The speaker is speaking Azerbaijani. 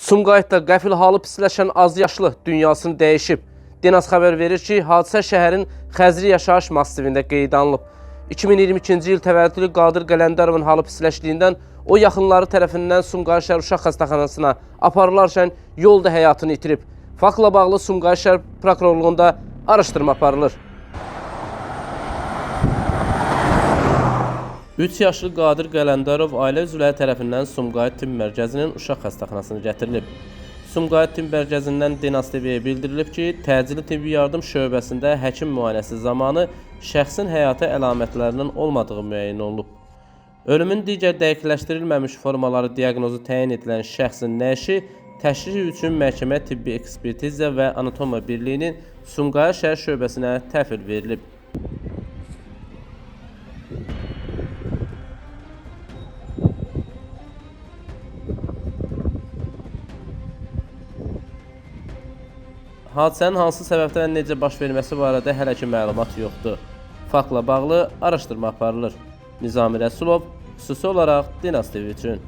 Sumqayıtda qəfil halı pisləşən azyaşlı dünyasını dəyişib. Dinas xəbər verir ki, hadisə şəhərin Xəzri yaşayış massivində qeydə alınıb. 2022-ci il təvəllüdlü Qadir Qələndərovun halı pisləşdiyindən o yaxınları tərəfindən Sumqayıt şəhər uşaq xəstəxanasına aparılarkən yolda həyatını itirib. Faktla bağlı Sumqayıt şəhər prokurorluğunda araşdırma aparılır. 3 yaşlı Qadir Qələndərov ailə üzvləri tərəfindən Sumqayıt Tibb Mərkəzinin uşaq xəstəxanasına gətirilib. Sumqayıt Tibb Mərkəzindən Dinas TV-yə bildirilib ki, təcili tibbi yardım şöbəsində həkim müayinəsi zamanı şəxsin həyati əlamətlərinin olmadığı müəyyən olunub. Ölümün digər dəqiqləşdirilməmiş formaları diaqnozu təyin edilən şəxsin nəşi təşrih üçün məhkəmə tibbi ekspertiza və anatomiya birliyinin Sumqayıt şəhər şöbəsinə təhvil verilib. Hadisənin hansı səbəbdən necə baş verməsi barədə hələ ki məlumat yoxdur. Faktla bağlı araşdırma aparılır. Nizami Rəsulov, xüsusi olaraq Dinas TV üçün.